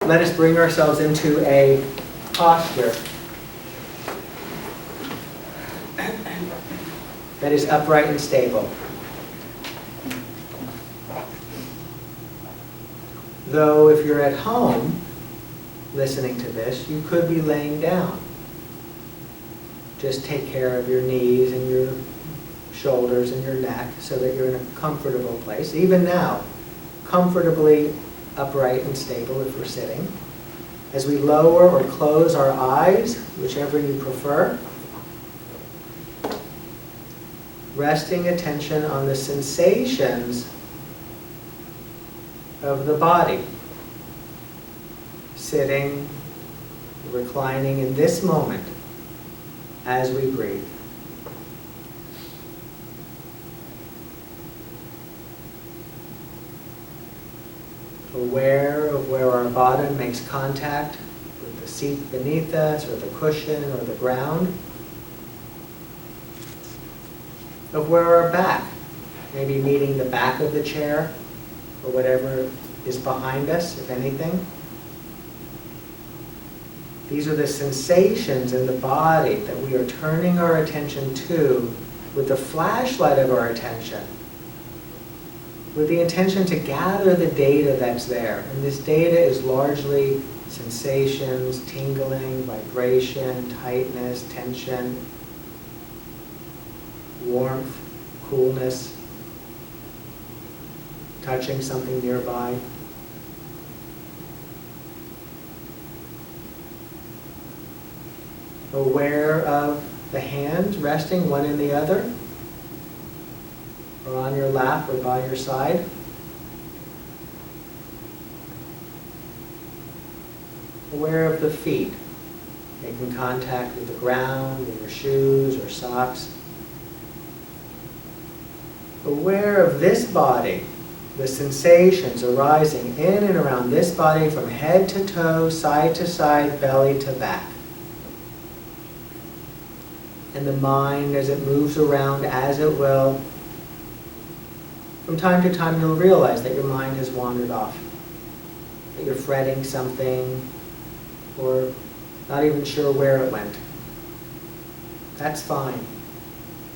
let us bring ourselves into a posture that is upright and stable. Though if you're at home listening to this, you could be laying down. Just take care of your knees and your shoulders and your neck so that you're in a comfortable place. Even now, comfortably upright and stable if we're sitting. As we lower or close our eyes, whichever you prefer, resting attention on the sensations of the body. Sitting, reclining in this moment as we breathe. Aware of where our bottom makes contact with the seat beneath us or the cushion or the ground. Of where our back, maybe meeting the back of the chair or whatever is behind us, if anything. These are the sensations in the body that we are turning our attention to with the flashlight of our attention, with the intention to gather the data that's there. And this data is largely sensations, tingling, vibration, tightness, tension, warmth, coolness, touching something nearby. Aware of the hands resting one in the other, or on your lap or by your side. Aware of the feet, making contact with the ground, with your shoes or socks. Aware of this body, the sensations arising in and around this body from head to toe, side to side, belly to back. And the mind as it moves around as it will. From time to time you'll realize that your mind has wandered off, that you're fretting something or not even sure where it went. That's fine.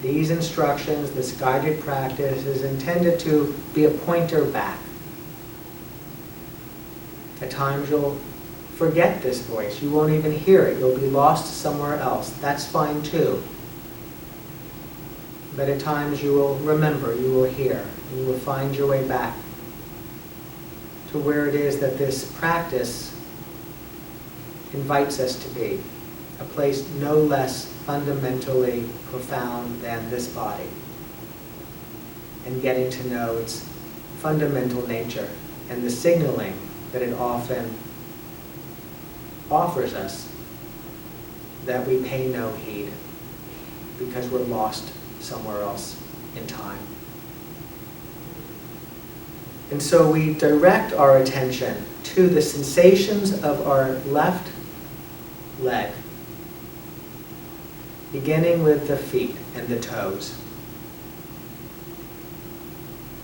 These instructions, this guided practice is intended to be a pointer back. At times you'll forget this voice. You won't even hear it. You'll be lost somewhere else. That's fine too. But at times you will remember, you will hear, and you will find your way back to where it is that this practice invites us to be, a place no less fundamentally profound than this body, and getting to know its fundamental nature and the signaling that it often offers us that we pay no heed because we're lost somewhere else in time. And so we direct our attention to the sensations of our left leg, beginning with the feet and the toes.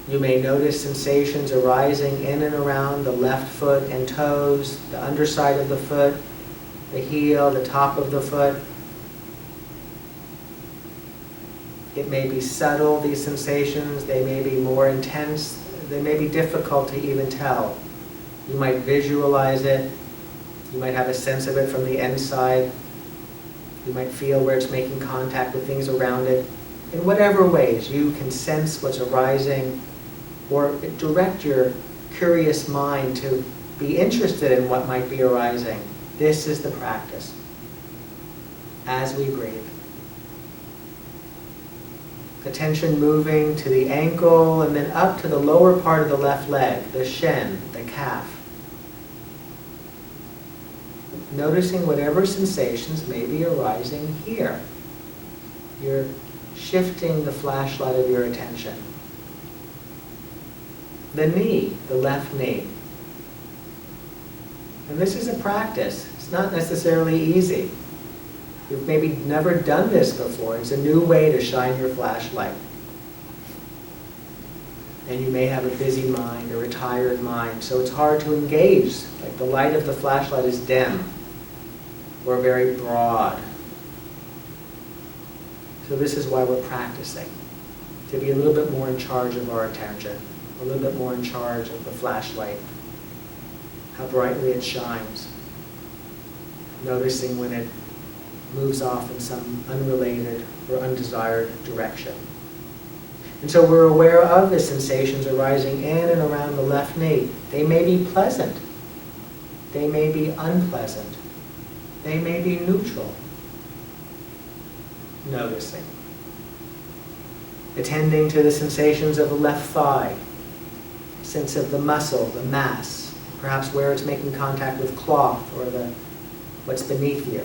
You may notice sensations arising in and around the left foot and toes, the underside of the foot, the heel, the top of the foot. It may be subtle, these sensations. They may be more intense. They may be difficult to even tell. You might visualize it. You might have a sense of it from the inside. You might feel where it's making contact with things around it. In whatever ways you can sense what's arising, or direct your curious mind to be interested in what might be arising. This is the practice. As we breathe. Attention moving to the ankle and then up to the lower part of the left leg, the shin, the calf. Noticing whatever sensations may be arising here. You're shifting the flashlight of your attention. The knee, the left knee. And this is a practice. It's not necessarily easy. You've maybe never done this before. It's a new way to shine your flashlight. And you may have a busy mind or a tired mind, so it's hard to engage. Like the light of the flashlight is dim or very broad. So this is why we're practicing, to be a little bit more in charge of our attention, a little bit more in charge of the flashlight, how brightly it shines, noticing when it moves off in some unrelated or undesired direction. And so we're aware of the sensations arising in and around the left knee. They may be pleasant. They may be unpleasant. They may be neutral. Noticing. Attending to the sensations of the left thigh, sense of the muscle, the mass, perhaps where it's making contact with cloth or what's beneath you.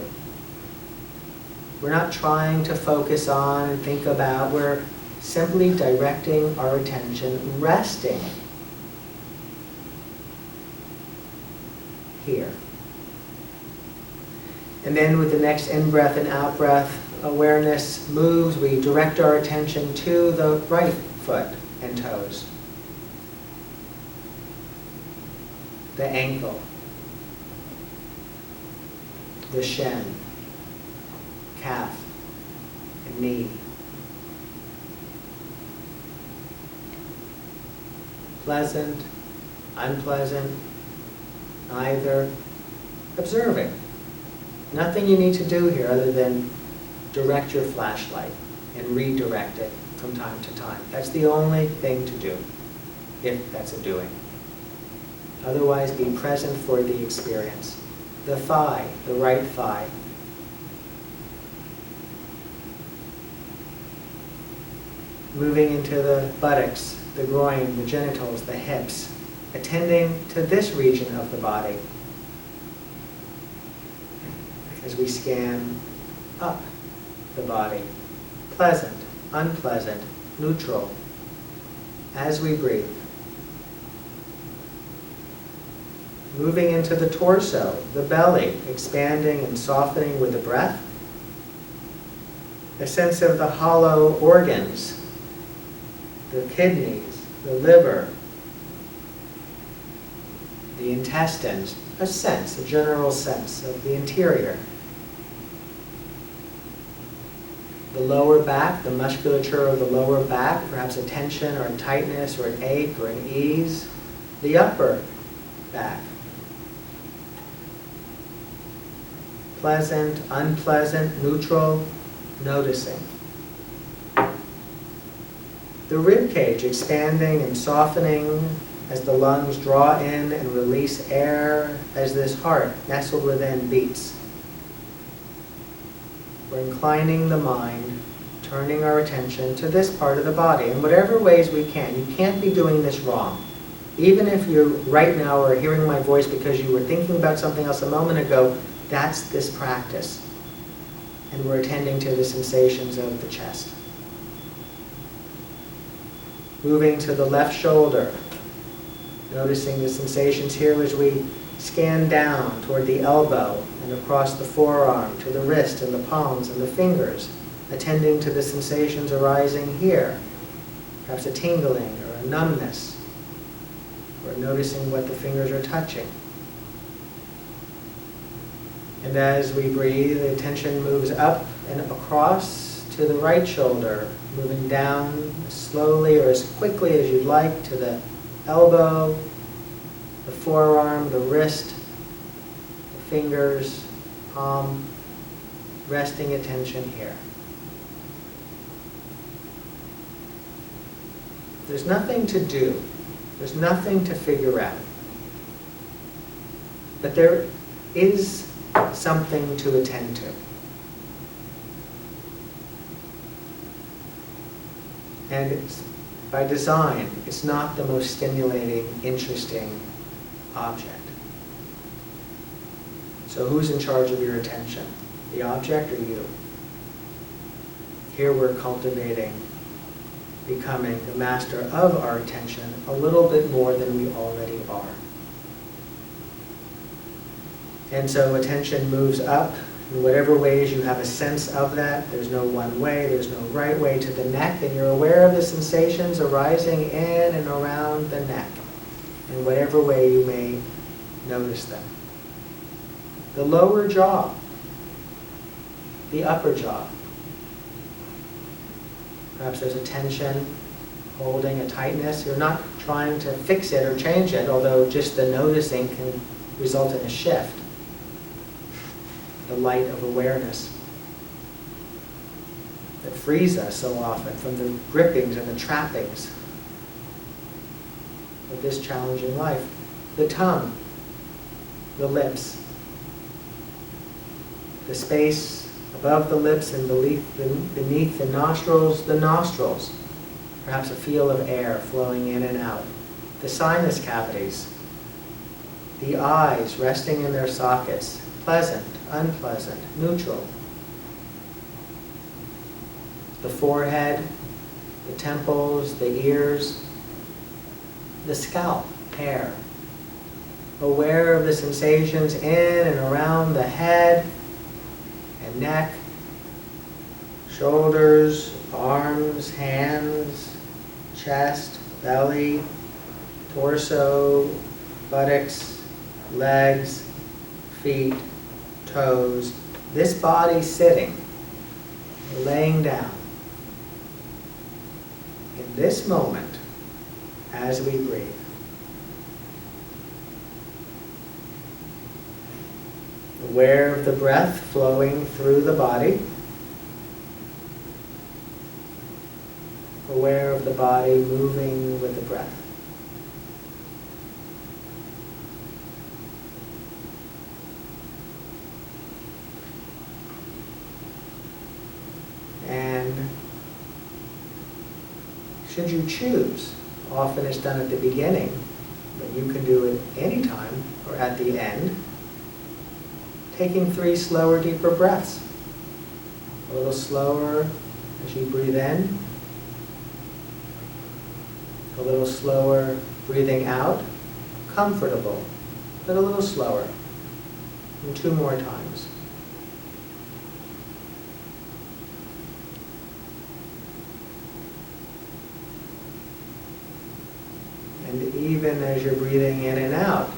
We're not trying to focus on and think about, we're simply directing our attention, resting here. And then with the next in-breath and out-breath, awareness moves, we direct our attention to the right foot and toes, the ankle, the shin, calf, and knee. Pleasant, unpleasant, neither. Observing. Nothing you need to do here other than direct your flashlight and redirect it from time to time. That's the only thing to do, if that's a doing. Otherwise, be present for the experience. The thigh, the right thigh. Moving into the buttocks, the groin, the genitals, the hips, attending to this region of the body as we scan up the body. Pleasant, unpleasant, neutral, as we breathe. Moving into the torso, the belly, expanding and softening with the breath. A sense of the hollow organs, the kidneys, the liver, the intestines, a sense, a general sense of the interior. The lower back, the musculature of the lower back, perhaps a tension or a tightness or an ache or an ease. The upper back. Pleasant, unpleasant, neutral, noticing. The rib cage expanding and softening as the lungs draw in and release air as this heart nestled within beats. We're inclining the mind, turning our attention to this part of the body in whatever ways we can. You can't be doing this wrong. Even if you right now are hearing my voice because you were thinking about something else a moment ago, that's this practice. And we're attending to the sensations of the chest. Moving to the left shoulder, noticing the sensations here as we scan down toward the elbow and across the forearm to the wrist and the palms and the fingers, attending to the sensations arising here, perhaps a tingling or a numbness, or noticing what the fingers are touching. And as we breathe, the attention moves up and across to the right shoulder, moving down slowly or as quickly as you'd like to the elbow, the forearm, the wrist, the fingers, palm, resting attention here. There's nothing to do. There's nothing to figure out. But there is something to attend to. And it's, by design, it's not the most stimulating, interesting object. So who's in charge of your attention? The object or you? Here we're cultivating, becoming the master of our attention a little bit more than we already are. And so attention moves up In whatever ways you have a sense of that, there's no one way, there's no right way to the neck, and you're aware of the sensations arising in and around the neck, in whatever way you may notice them. The lower jaw, the upper jaw. Perhaps there's a tension, holding, a tightness. You're not trying to fix it or change it, although just the noticing can result in a shift. The light of awareness that frees us so often from the grippings and the trappings of this challenging life. The tongue, the lips, the space above the lips and beneath the nostrils, perhaps a feel of air flowing in and out. The sinus cavities, the eyes resting in their sockets, pleasant, unpleasant, neutral. The forehead, the temples, the ears, the scalp, hair. Aware of the sensations in and around the head and neck, shoulders, arms, hands, chest, belly, torso, buttocks, legs, feet, toes. This body sitting, laying down. In this moment, as we breathe. Aware of the breath flowing through the body. Aware of the body moving with the breath. And should you choose, often it's done at the beginning, but you can do it anytime or at the end, taking 3 slower, deeper breaths. A little slower as you breathe in. A little slower breathing out. Comfortable, but a little slower. And 2 more times. And even as you're breathing in and out,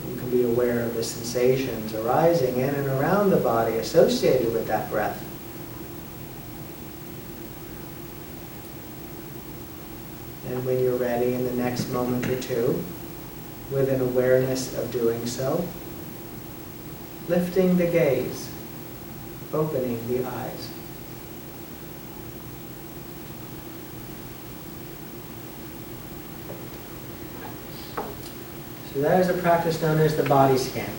you can be aware of the sensations arising in and around the body associated with that breath. And when you're ready in the next moment or two, with an awareness of doing so, lifting the gaze, opening the eyes. So that is a practice known as the body scan.